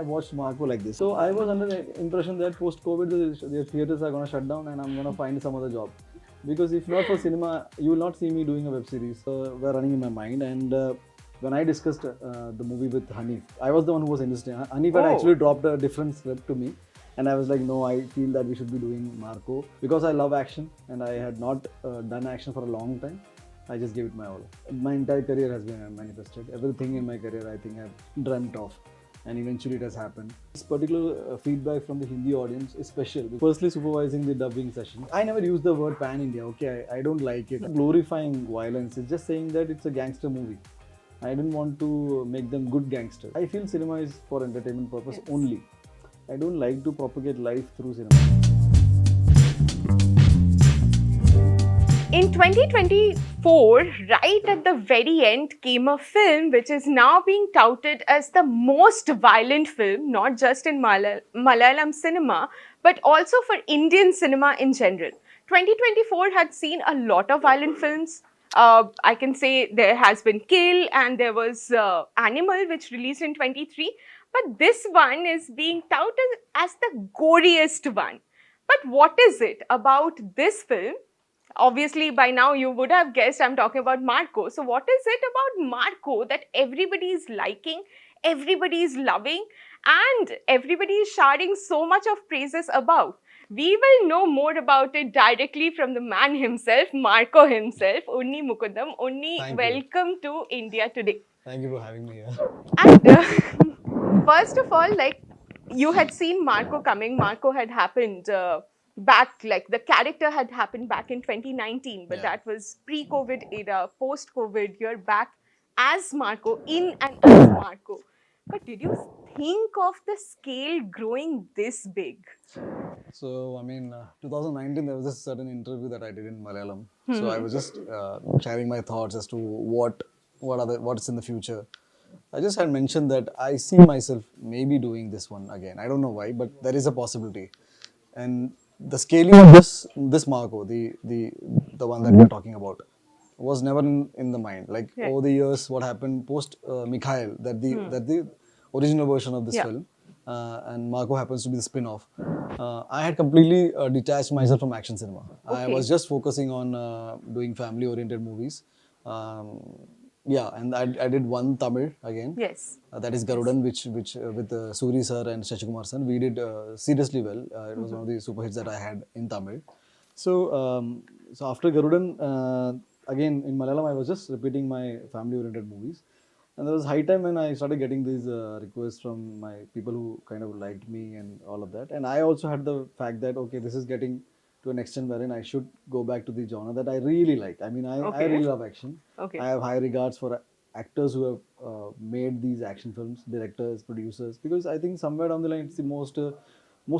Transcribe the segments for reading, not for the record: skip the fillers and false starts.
watched Marco like this. So I was under the impression that post-COVID, the theaters are going to shut down and I'm going to find some other job. Because if not for cinema, you will not see me doing a web series. Were running in my mind. And when I discussed the movie with Hanif, I was the one who was interested. Hanif had actually dropped a different script to me. And I was like, no, I feel that we should be doing Marco. Because I love action and I had not done action for a long time. I just gave it my all. My entire career has been manifested. Everything in my career, I think I've dreamt of, and eventually it has happened. This particular feedback from the Hindi audience is special. Firstly, supervising the dubbing session. I never use the word pan India. Okay, I don't like it. Glorifying violence. It's just saying that it's a gangster movie. I didn't want to make them good gangsters. I feel cinema is for entertainment purpose only. I don't like to propagate life through cinema. In 2024, right at the very end, came a film which is now being touted as the most violent film, not just in Malayalam cinema, but also for Indian cinema in general. 2024 had seen a lot of violent films. I can say there has been Kill and there was Animal, which released in 23. But this one is being touted as the goriest one. But what is it about this film? Obviously, by now you would have guessed I'm talking about Marco. So what is it about Marco that everybody is liking, everybody is loving, and everybody is shouting so much of praises about? We will know more about it directly from the man himself, Marco himself, Unni Mukundan. Unni, welcome to India today. Thank you for having me here. And first of all, like, you had seen Marco coming. Marco had happened back, like the character had happened back in 2019, but that was pre-COVID era, post-COVID. You're back as Marco, in and as Marco. But did you think of the scale growing this big? So, I mean, 2019, there was a certain interview that I did in Malayalam. So I was just sharing my thoughts as to what's in the future. I just had mentioned that I see myself maybe doing this one again. I don't know why, but there is a possibility. And the scaling of this Marco, the one that we're talking about, was never in the mind. Like over the years, what happened post Mikhail, that the original version of this film, and Marco happens to be the spin-off. I had completely detached myself from action cinema. I was just focusing on doing family-oriented movies. And I did one Tamil again. Yes. That is Garudan, which with Suri sir and Shachikumar sir, we did seriously well. It was one of the super hits that I had in Tamil. So after Garudan, again in Malayalam, I was just repeating my family-oriented movies. And there was high time when I started getting these requests from my people who kind of liked me and all of that. And I also had the fact that, okay, this is getting to an extent wherein I should go back to the genre that I really like. I mean, I really love action. I have high regards for actors who have made these action films, directors, producers, because I think somewhere down the line, it's the most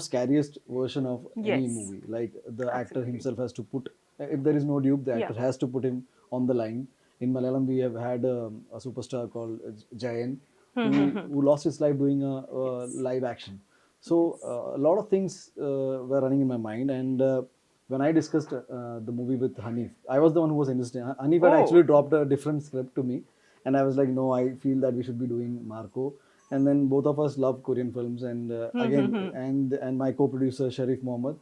scariest version of any movie. Like the actor himself has to put, if there is no dupe, the actor has to put him on the line. In Malayalam, we have had a superstar called Jayan, who lost his life doing a live action. So a lot of things were running in my mind, and when I discussed the movie with Hanif, I was the one who was interested. Hanif had actually dropped a different script to me, and I was like, no, I feel that we should be doing Marco. And then both of us love Korean films, and and my co-producer Sharif Mohammed,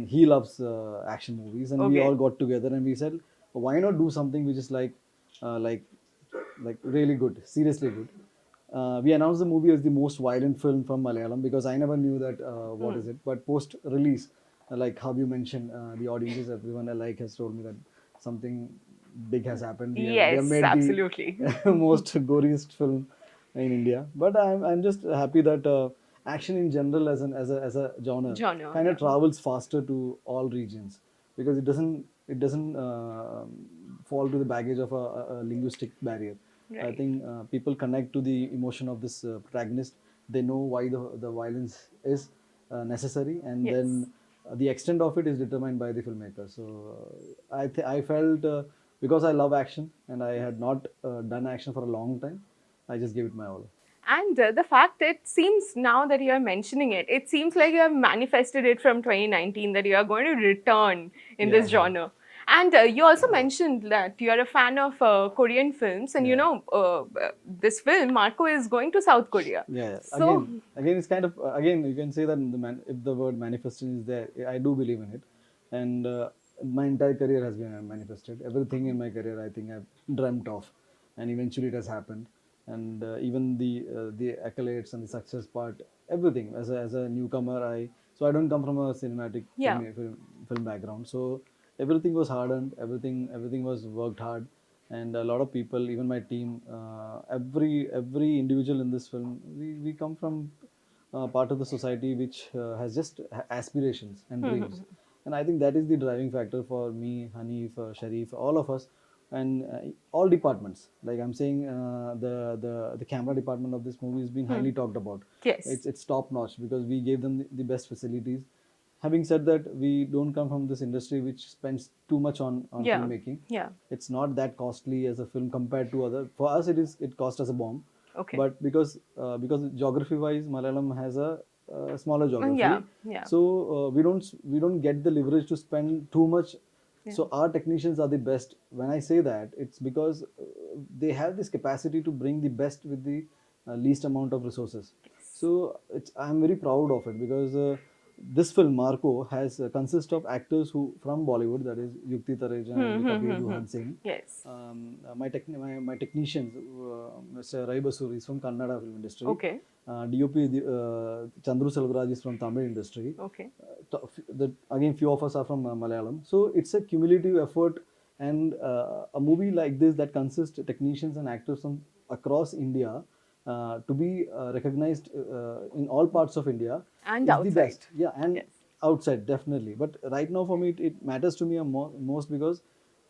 he loves action movies, and we all got together and we said, why not do something which is like really good, seriously good. We announced the movie as the most violent film from Malayalam because I never knew that what is it. But post release, like how you mentioned, the audiences, everyone alike has told me that something big has happened. We have made absolutely. the most goriest film in India. But I'm just happy that action in general as a genre kind of travels faster to all regions because it doesn't fall to the baggage of a linguistic barrier. I think people connect to the emotion of this protagonist. They know why the violence is necessary, and then the extent of it is determined by the filmmaker. So I felt because I love action and I had not done action for a long time, I just gave it my all. And the fact, it seems now that you are mentioning it, it seems like you have manifested it from 2019 that you are going to return in this genre. And you also mentioned that you are a fan of Korean films, and Yeah. this film Marco is going to South Korea. Yeah, yeah. So Again, it's kind of again you can say that if the word manifestation is there, I do believe in it, and my entire career has been manifested. Everything in my career, I think I've dreamt of, and eventually it has happened. And even the accolades and the success part, everything. As a newcomer, I don't come from a cinematic yeah. film background, so everything was hard earned. Everything was worked hard, and a lot of people, even my team, every individual in this film, we come from part of the society which has just aspirations and dreams, and I think that is the driving factor for me, Hanif, Sharif, all of us, and all departments. Like I'm saying, the camera department of this movie has been highly talked about. Yes. It's top notch because we gave them the best facilities. Having said that, we don't come from this industry which spends too much on Yeah. filmmaking. Yeah. It's not that costly as a film compared to other. For us, it cost us a bomb, Okay. but because geography wise, Malayalam has a smaller Yeah. geography, Yeah. so we don't get the leverage to spend too much. Yeah. So our technicians are the best. When I say that, it's because they have this capacity to bring the best with the least amount of resources. So I'm very proud of it because this film Marco has consists of actors who from Bollywood, that is Yukti Tareja and Kapil Duhan Singh. Yes. My technicians, Mr. Rai Basuri is from Kannada film industry. Okay. DOP Chandru Selvaraj is from Tamil industry. Okay. Again, few of us are from Malayalam. So it's a cumulative effort, and a movie like this that consists technicians and actors from across India to be recognized in all parts of India And is the outside. best. Yeah, and Yes. outside definitely. But right now for me, it matters to me most because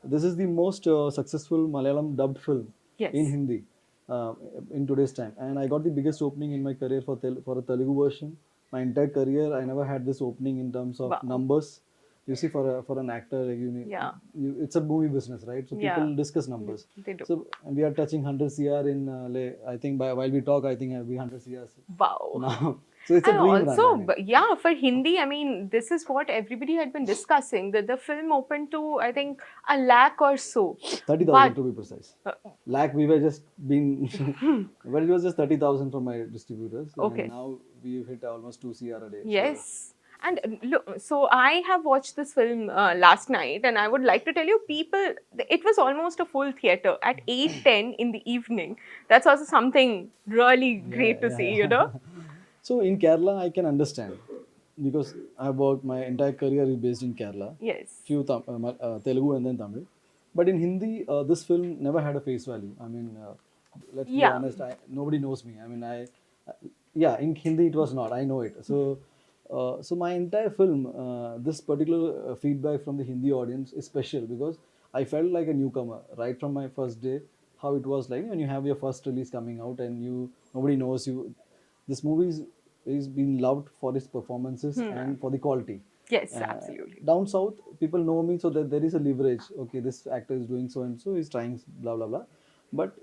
this is the most successful Malayalam dubbed film Yes. in Hindi uh, in today's time, and I got the biggest opening in my career for a Telugu version. My entire career, I never had this opening in terms of Wow. numbers. You see, for an actor, like Yeah. it's a movie business, right? So Yeah. people discuss numbers. They do. So and we are touching 100 CR in I think while we talk, I think I'll be 100 CR Wow. now. So it's a And dream also, run. I mean. yeah, for Hindi, I mean, this is what everybody had been discussing, that the film opened to, I think, 1 lakh or so. 30,000 But to be precise. Lakh, we were just being, well, it was just 30,000 from my distributors, Okay. and now we've hit almost 2 CR a day. yes. And look, so I have watched this film last night, and I would like to tell you, people, it was almost a full theater at 8:10 in the evening. That's also something really great to see, you know? So in Kerala, I can understand because I worked, my entire career is based in Kerala. Yes. Few Telugu and then Tamil. But in Hindi, this film never had a face value. I mean, let's be Yeah. honest, nobody knows me. I mean, yeah, in Hindi it was not. I know it. So my entire film, this particular feedback from the Hindi audience is special because I felt like a newcomer right from my first day. How it was like when you have your first release coming out and nobody knows you. This movie is being loved for its performances and for the quality. Yes, absolutely. Down south, people know me, so that there is a leverage. Okay, this actor is doing so and so, he's trying blah blah blah. But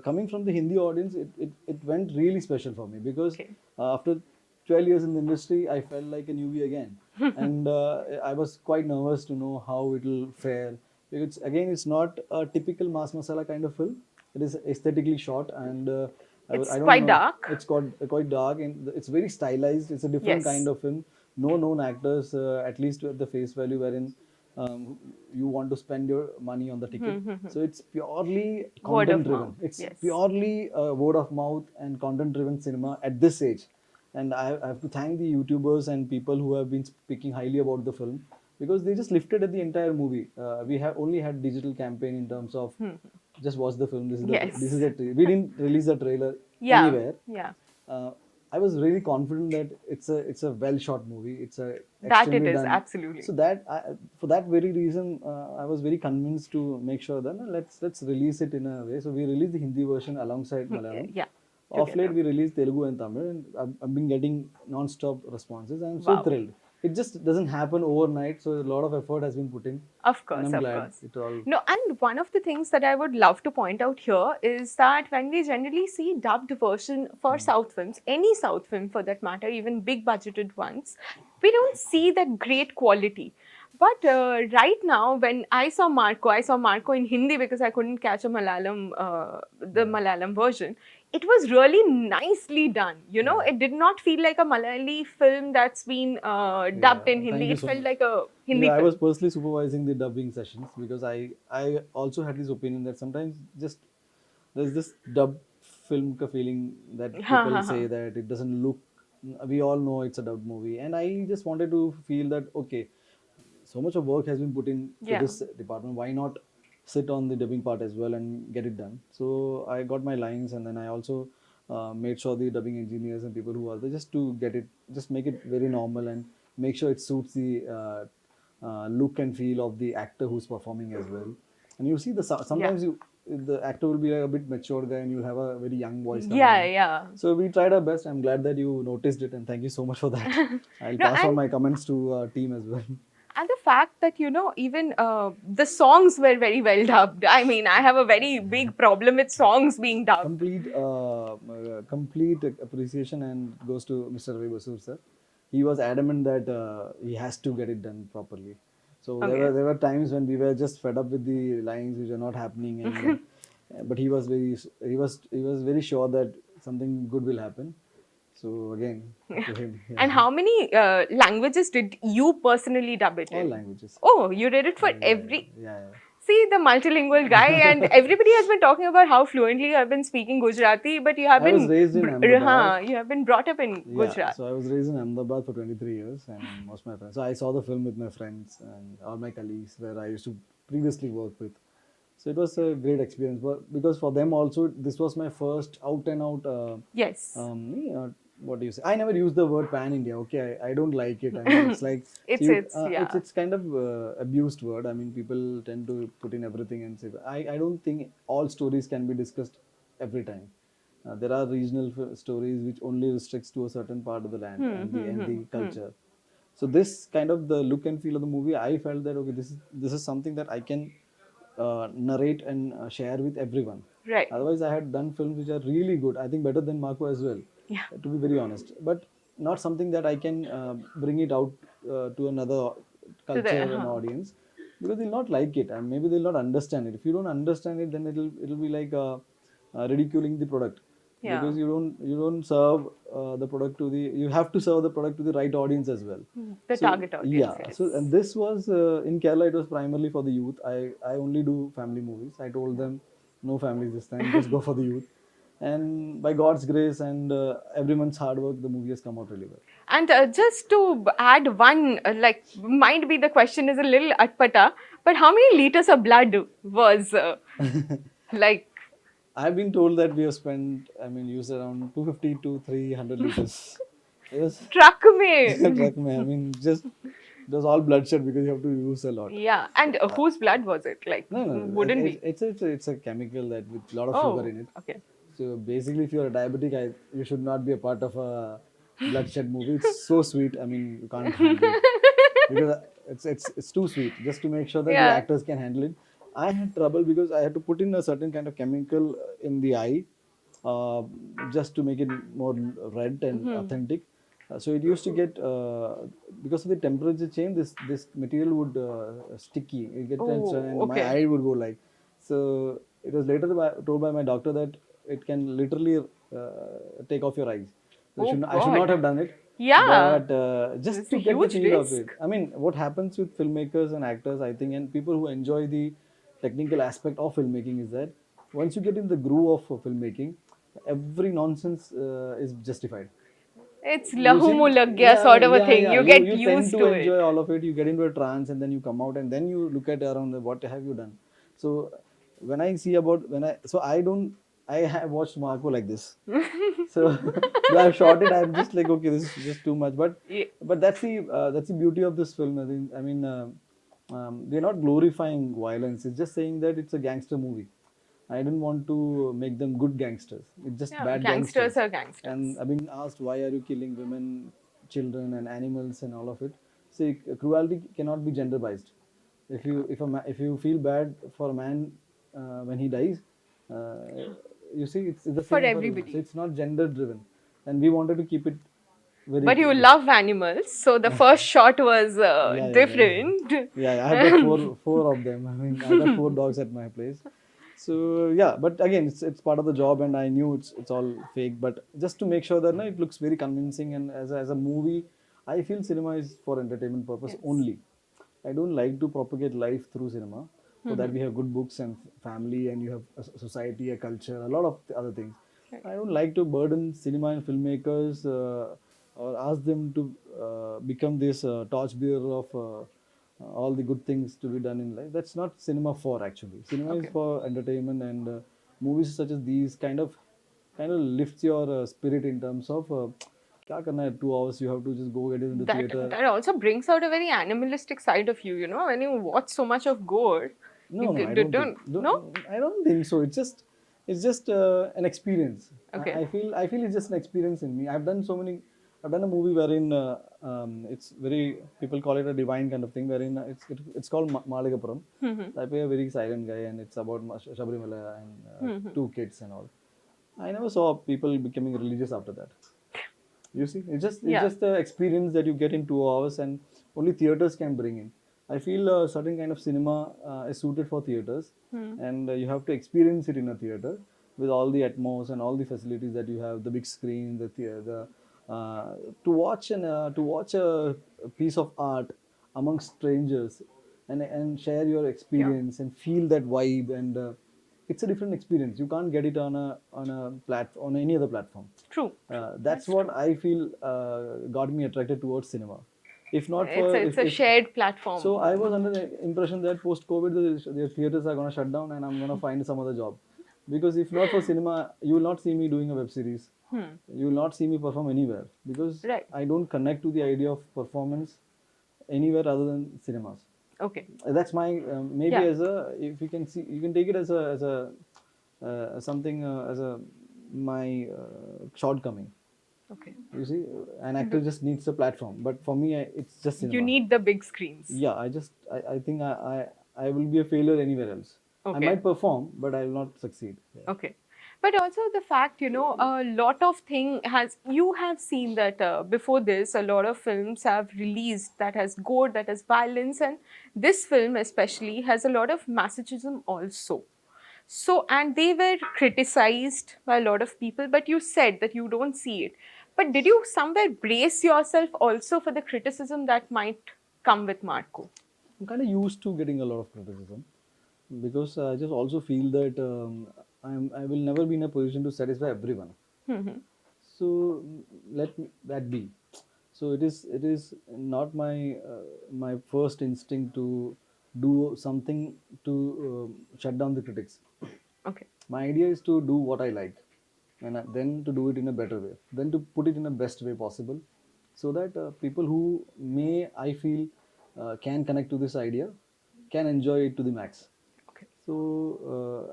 coming from the Hindi audience, it went really special for me because Okay. after 12 years in the industry, I felt like a newbie again, and I was quite nervous to know how it will fare. Because again, it's not a typical mass masala kind of film. It is aesthetically shot, and It's I don't quite know. dark. It's quite dark, and it's very stylized. It's a different Yes. kind of film. No known actors, at least at the face value, wherein you want to spend your money on the ticket. So it's purely Word of content driven. mouth. It's Yes. purely word of mouth and content driven cinema at this age. And I have to thank the YouTubers and people who have been speaking highly about the film because they just lifted at the entire movie. We have only had digital campaign in terms of just watch the film. Yes. We didn't release the trailer Yeah. anywhere. Yeah. uh, I was really confident that it's a well shot movie. It's a That it extremely is, done. absolutely. So for that very reason, I was very convinced to make sure that let's release it in a way. So we released the Hindi version alongside Malayalam. Yeah. Of late, Together. we released Telugu and Tamil, and I've been getting non-stop responses. I'm so Wow. thrilled. It just doesn't happen overnight, so a lot of effort has been put in. Of And course, I'm of glad course. it all. No, and one of the things that I would love to point out here is that when we generally see dubbed version for South films, any South film for that matter, even big budgeted ones, we don't see that great quality. But right now, when I saw Marco in Hindi because I couldn't catch the Malayalam version. It was really nicely done. You know, Yeah. it did not feel like a Malayali film that's been dubbed Yeah, in thank Hindi. you It so felt much. like a Because Hindi I film. was personally supervising the dubbing sessions because I also had this opinion that sometimes just there's this dub film ka feeling that Ha people ha ha. say that it doesn't look. We all know it's a dub movie, and I just wanted to feel that okay, so much of work has been put in to Yeah. this department. Why not sit on the dubbing part as well and get it done? So I got my lines, and then I also made sure the dubbing engineers and people who are there just to get it, just make it very normal and make sure it suits the look and feel of the actor who's performing as well. And you see Yeah. sometimes the actor will be like a bit mature guy and you'll have a very young voice coming Yeah, in. yeah. So we tried our best. I'm glad that you noticed it and thank you so much for that. I'll No, pass on my comments to team as well. and the fact that even the songs were very well dubbed. I mean, I have a very big problem with songs being dubbed. Complete appreciation and goes to Mr. Ravi Basur sir. He was adamant that he has to get it done properly. So Okay. there were times when we were just fed up with the lines which are not happening, and then, but he was very sure that something good will happen. So again, to him, And yeah, how many languages did you personally dub it all in? languages. Oh, you did it for Yeah, every. yeah, See, the multilingual guy, and everybody has been talking about how fluently you have been speaking Gujarati, but you have I was been, raised in Ahmedabad. you have been brought up in Yeah, Gujarat. so I was raised in Ahmedabad for 23 years, and most of my friends. So I saw the film with my friends and all my colleagues where I used to previously work with. So it was a great experience, but because for them also this was my first out and out. Yes, What do you say? I never used the word pan India. Okay, I don't like it. I mean, it's like so it's yeah. it's kind of abused word. I mean, people tend to put in everything and say. I don't think all stories can be discussed every time. There are regional stories which only restricts to a certain part of the land and the culture. So this kind of the look and feel of the movie, I felt that okay, this is something that I can narrate and share with everyone. Right. Otherwise, I had done films which are really good. I think better than Marco as well, Yeah. to be very honest. But not something that I can bring it out to another To the culture and audience because they'll not like it and maybe they'll not understand it. If you don't understand it, then it'll be like ridiculing the product yeah. because you don't serve the product to the you have to serve the product to the right audience as well. The So target audience, yeah, so yes. and this was in Kerala. It was primarily for the youth. I only do family movies. I told them no families this time. Just go for the youth. And by God's grace and everyone's hard work, the movie has come out really well. And just to add one, might be the question is a little atpata, but how many liters of blood was like I've been told that we have spent, I mean, used around 250 to 300 liters. It was truck me? truck man. I mean, just it was all bloodshed because you have to use a lot. Yeah, and whose blood was it? Like, No, no, no. wouldn't be. It's a chemical that with a lot of sugar Oh, in it. okay. So basically, if you're a diabetic, you should not be a part of a bloodshed movie. It's so sweet. I mean, you can't handle it because it's too sweet. Just to make sure that the Yeah. actors can handle it. I had trouble because I had to put in a certain kind of chemical in the eye, uh, just to make it more red and authentic. So it used to get because of the temperature change. This material would sticky. It get tension Oh, and my okay. eye would go like. So it was later told by my doctor that it can literally take off your eyes. So Oh I should not God. have done it. Yeah. But just It's a to get the huge feel of it. risk. I mean, what happens with filmmakers and actors, I think, and people who enjoy the technical aspect of filmmaking is that once you get in the groove of filmmaking, every nonsense is justified. It's You lahu see, mulagya yeah, sort of a yeah, thing. yeah. You You get you tend used to to enjoy it. all of it. You get into a trance, and then you come out, and then you look at around what have you done. So when I see about when I so I don't I have watched Marco like this. So though I've shot it, I'm just like okay, this is just too much. But Yeah. but that's the beauty of this film. I mean, they're not glorifying violence. It's just saying that it's a gangster movie. I didn't want to make them good gangsters. It's just Yeah, bad gangsters gangsters. are And gangsters. I've been asked why are you killing women, children, and animals and all of it. See, cruelty cannot be gender based. If you feel bad for a man when he dies, uh, you see it's the For same for women. So everybody. it's not gender driven, and we wanted to keep it very But you good. love animals, so the first shot was Yeah. different. Yeah, I have got four of them. I mean, I got four dogs at my place. So yeah, but again, it's part of the job, and I knew it's all fake. But just to make sure that no, it looks very convincing, and as a movie, I feel cinema is for entertainment purpose Yes. only. I don't like to propagate life through cinema. For that, we have good books and family, and you have a society, a culture, a lot of other things. Right. I don't like to burden cinema and filmmakers or ask them to become this torchbearer of all the good things to be done in life. That's not cinema for actually. Cinema is Okay. for entertainment, and movies such as these kind of lifts your spirit in terms of क्या करना है 2 hours you have to just go get it in the That theater. that also brings out a very animalistic side of you, you know, when you watch so much of gore. You No, I don't think. don't no? I don't think so. It's just an experience. Okay. I feel it's just an experience in me. I've done so many. I've done a movie wherein it's very people call it a divine kind of thing. Wherein it's called Maligapuram. I play a very silent guy, and it's about Shabrimala and two kids and all. I never saw people becoming religious after that. You see, it's Yeah. just the experience that you get in 2 hours, and only theaters can bring in. I feel a certain kind of cinema is suited for theaters, and you have to experience it in a theater with all the atmos and all the facilities that you have, the big screen, the theater, to watch a piece of art amongst strangers, and share your Yeah. experience and feel that vibe, and it's a different experience. You can't get it on any other platform. True. True. That's That's what true. I feel got me attracted towards cinema. If not It's for it's a if shared platform. so, I was under the impression that post COVID the theaters are gonna shut down, and I'm gonna find some other job, because if not for cinema, you will not see me doing a web series. You will not see me perform anywhere, because Right. I don't connect to the idea of performance anywhere other than cinemas. Okay. That's my maybe Yeah. as a, if you can see, you can take it as a something as a my shortcoming. Okay. You see, an actor just needs a platform, but for me, it's just You cinema. need the big screens. Yeah, I think I will be a failure anywhere else. I Okay. might perform, but I will not succeed. Yeah. Okay. But also the fact, you know, a lot of thing has, you have seen that before this, a lot of films have released that has gore, that has violence, and this film especially has a lot of masochism also. So, and they were criticized by a lot of people, but you said that you don't see it. But did you somewhere brace yourself also for the criticism that might come with Marco? I'm kind of used to getting a lot of criticism, because I just also feel that I will never be in a position to satisfy everyone. So let that be. So it is not my first instinct to do something to shut down the critics. Okay. My idea is to do what I like, and then to do it in a better way, then to put it in a best way possible, so that people who may I feel can connect to this idea can enjoy it to the max. Okay. So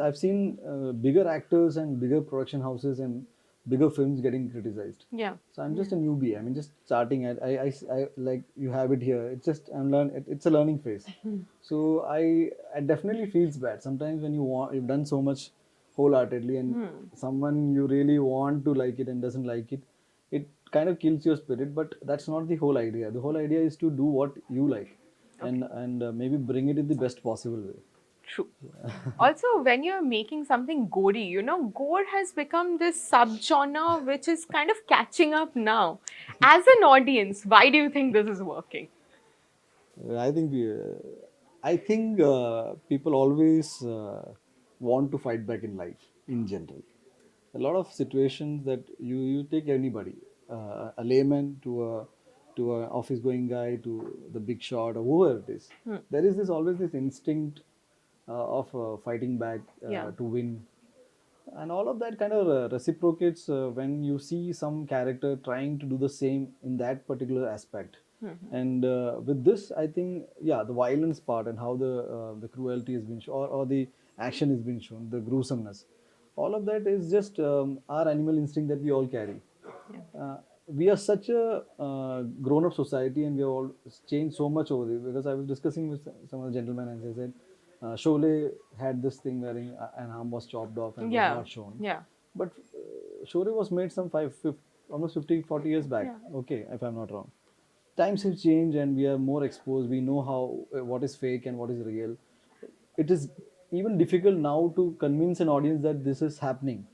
I've seen bigger actors and bigger production houses and bigger films getting criticized. Yeah. So I'm just a newbie. I mean, just starting. I like you have it here. It's just it's a learning phase. So I definitely feels bad sometimes when you've done so much wholeheartedly, and someone you really want to like it and doesn't like it. It kind of kills your spirit. But that's not the whole idea. The whole idea is to do what you like, Okay. and maybe bring it in the best possible way. True. Also, when you're making something gory, you know, gore has become this subgenre which is kind of catching up now. As an audience, why do you think this is working? I think people always want to fight back in life in general. A lot of situations that you take anybody, a layman to a office going guy to the big shot or whoever it is. There is this always this instinct of fighting back Yeah. to win, and all of that kind of reciprocates when you see some character trying to do the same in that particular aspect. And with this, I think, yeah, the violence part and how the cruelty has been shown, or the action has been shown, the gruesomeness, all of that is just our animal instinct that we all carry. Yeah. We are such a grown-up society, and we have all changed so much over there. Because I was discussing with some of the gentlemen, and they said Sholay had this thing wherein an arm was chopped off and was Yeah. not shown. Yeah. But Sholay was made some almost 50, 40 years back. Yeah. Okay, if I'm not wrong. Times have changed and we are more exposed. We know how what is fake and what is real. It is even difficult now to convince an audience that this is happening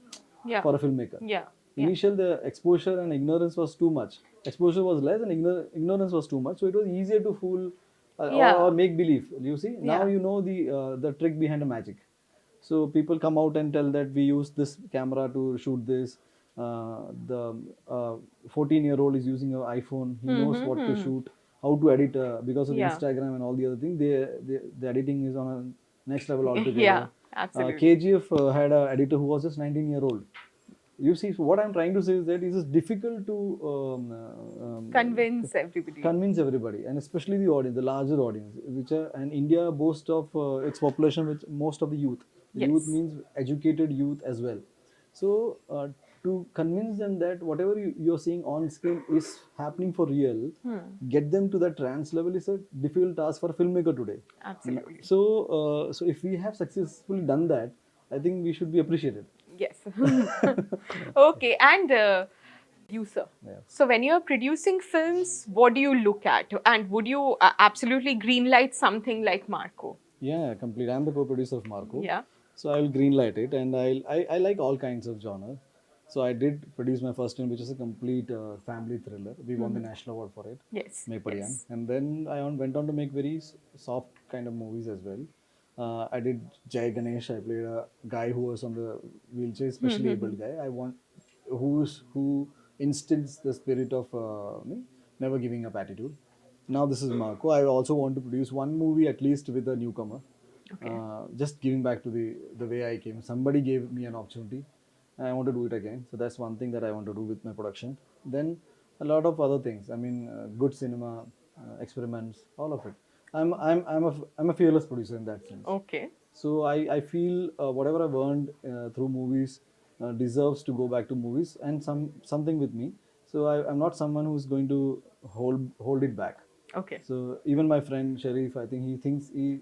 Yeah. for a filmmaker. Yeah. Yeah. Initial the exposure and ignorance was too much. Exposure was less and ignorance was too much. So it was easier to fool or Yeah. make believe. You see, now Yeah. you know the trick behind the magic. So people come out and tell that we use this camera to shoot this. The 14-year-old is using an iPhone. He knows what to shoot, how to edit because of Yeah. Instagram and all the other things. The editing is on a next level Yeah. altogether. Absolutely. KGF had an editor who was just 19-year-old. You see, so what I'm trying to say is that it is difficult to Convince everybody. convince everybody, and especially the audience, the larger audience, which are, and India boasts of its population with most of the youth. The youth Yes. means educated youth as well. So to convince them that whatever you're seeing on screen is happening for real, get them to that trance level is a difficult task for a filmmaker today. Absolutely. So if we have successfully done that, I think we should be appreciated. Yes. Okay. And you, sir. Yeah. So when you're producing films, what do you look at? And would you absolutely greenlight something like Marco? Yeah, complete. I'm the co-producer of Marco. Yeah. So I will greenlight it, and I like all kinds of genre. So I did produce my first film, which is a complete family thriller. We won the national award for it, Yes. Mepadiyan. Yes. And then went on to make very soft kind of movies as well. I did Jai Ganesh. I played a guy who was on the wheelchair, specially able guy. Who instills the spirit of never giving up attitude. Now this is Marco. I also want to produce one movie at least with a newcomer. Okay. Just giving back to the way I came. Somebody gave me an opportunity, and I want to do it again. So that's one thing that I want to do with my production. Then a lot of other things. I mean, good cinema, experiments, all of it. I'm a fearless producer in that sense. Okay. So I feel whatever I've earned through movies deserves to go back to movies and something with me. So I'm not someone who's going to hold it back. Okay. So even my friend Sharif, I think he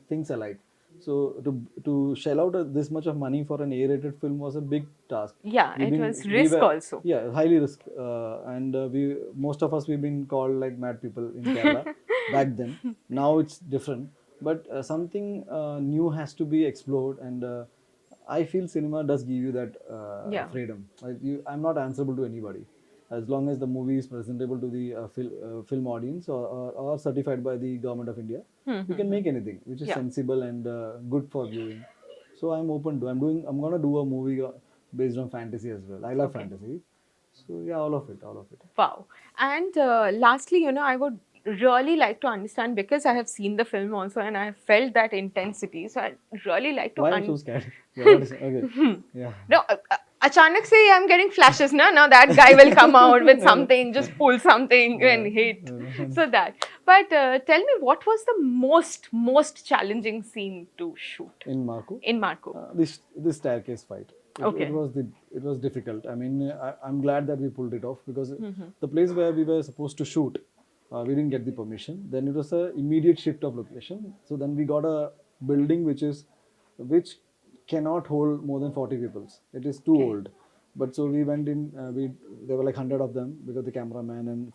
thinks alike. So to shell out this much of money for an A-rated film was a big task. Yeah, We've it been was we risk were also. yeah highly risk, and we most of us we've been called like mad people in Kerala back then. Now it's different, but something new has to be explored, and I feel cinema does give you that Yeah. freedom. I'm not answerable to anybody. As long as the movie is presentable to the film audience or certified by the government of India, you can make anything which is Yeah. sensible and good for viewing. So I'm open to. I'm gonna do a movie based on fantasy as well. I love Okay. fantasy. So yeah, all of it, all of it. Wow. And lastly, I would really like to understand, because I have seen the film also and I have felt that intensity. So I'd really like to Why I'm so scared? Yeah, what is okay? Yeah. No, achanak se I'm getting flashes na. Now that guy will come out with something, just pull something and hit. So that. But tell me, what was the most challenging scene to shoot In Marco. in Marco? This staircase fight. Okay. It was difficult. I mean, I'm glad that we pulled it off because the place where we were supposed to shoot, we didn't get the permission. Then it was a immediate shift of location. So then we got a building which cannot hold more than 40 people. It is too Okay. old. But so we went in. There were like 100 of them because the cameraman and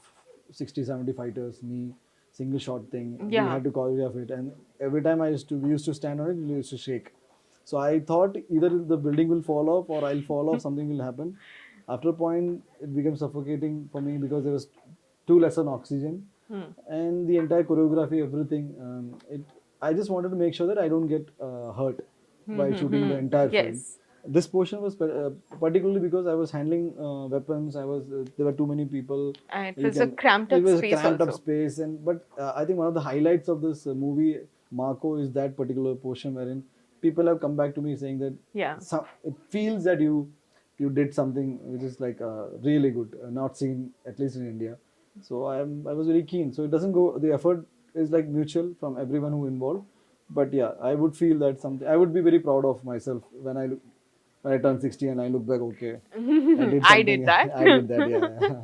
60, 70 fighters, me, single shot thing. Yeah. We had to choreograph it, and every time we used to stand on it, we used to shake. So I thought either the building will fall off or I'll fall off, something will happen. After a point, it became suffocating for me because there was too less on oxygen. And the entire choreography, everything. I just wanted to make sure that I don't get hurt by shooting the entire film. Yes. This portion was particularly because I was handling weapons. There were too many people. And it You was a can- cramped up it was space a cramped up also. space, but I think one of the highlights of this movie Marco is that particular portion wherein people have come back to me saying that Yeah. it feels that you did something which is like really good, not seen at least in India. So I was very keen. So it doesn't go. The effort is like mutual from everyone who involved. But yeah, I would feel that something. I would be very proud of myself when I turn 60 and I look back. Okay, I did that. I did that. Yeah.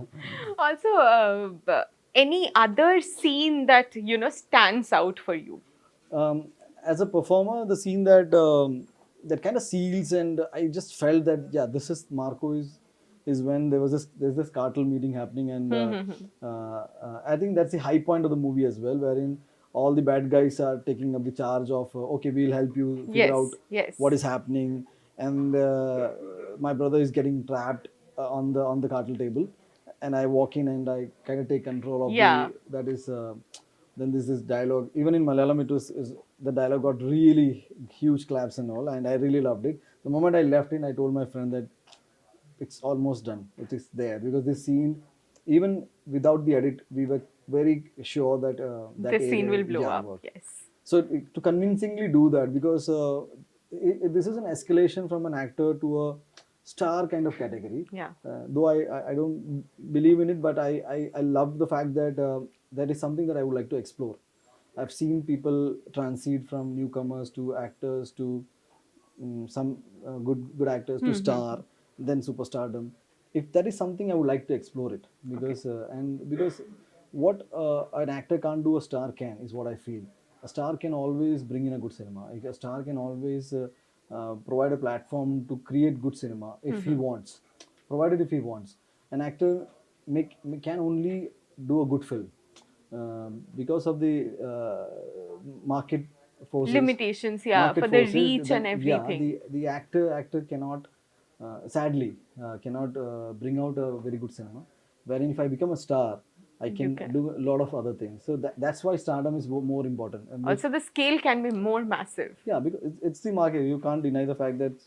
Also, any other scene that stands out for you? As a performer, the scene that kind of seals, and I just felt that yeah, this is Marco is is when there's this cartel meeting happening, and I think that's the high point of the movie as well, wherein all the bad guys are taking up the charge of okay, we'll help you figure Yes, out yes. what is happening, and my brother is getting trapped on the cartel table, and I walk in and I kind of take control of Yeah. the that is. Then there's this dialogue. Even in Malayalam, the dialogue got really huge claps and all, and I really loved it. The moment I left in, I told my friend that it's almost done. It is there because this scene, even without the edit, we were very sure that that This scene area, will blow yeah, up. worked. Yes. So to convincingly do that, because this is an escalation from an actor to a star kind of category. Yeah. Though I don't believe in it, but I love the fact that that is something that I would like to explore. I've seen people transit from newcomers to actors to some good actors to star, then superstardom. If that is something, I would like to explore it, because because what an actor can't do, a star can, is what I feel. A star can always bring in a good cinema. A star can always provide a platform to create good cinema if he wants, provided if he wants. An actor can only do a good film because of the market forces, Limitations, yeah, for the reach and yeah, everything. the actor cannot sadly cannot bring out a very good cinema, wherein if I become a star, I You can can. do a lot of other things. So that's why stardom is more important. And Also, the scale can be more massive. yeah, because it's the market. You can't deny the fact that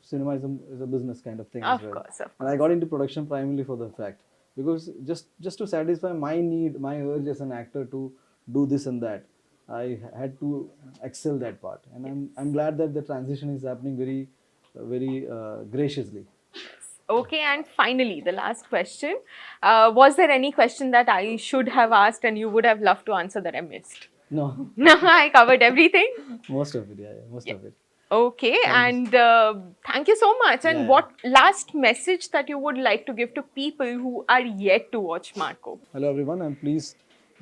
cinema is a business kind of thing as Of well. course, of And I got into production primarily for the fact, because just to satisfy my need, my urge as an actor to do this and that, I had to excel that part. And I'm glad that the transition is happening very graciously. Okay, and finally, the last question. Was there any question that I should have asked and you would have loved to answer that I missed? No, No, I covered everything. most of it, yeah, most Yeah. of it. Okay, Thank you. and thank you so much. And Yeah, what last message that you would like to give to people who are yet to watch Marco? Hello everyone, and please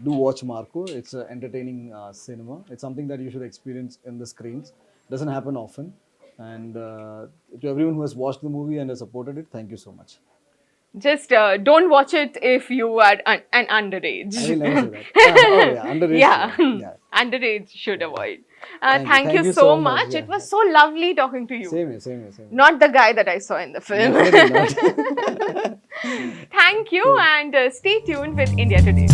do watch Marco. It's an entertaining cinema. It's something that you should experience in the screens. Doesn't happen often. And to everyone who has watched the movie and has supported it, thank you so much. Just don't watch it if you are an underage. I will never say that. Oh yeah, underage. Yeah, Yeah. underage should avoid. Thank Thank you you so so much. much. Yeah. It was so lovely talking to you. Same here, same here, same here. Not the guy that I saw in the film. Definitely not. Thank you, and stay tuned with India Today.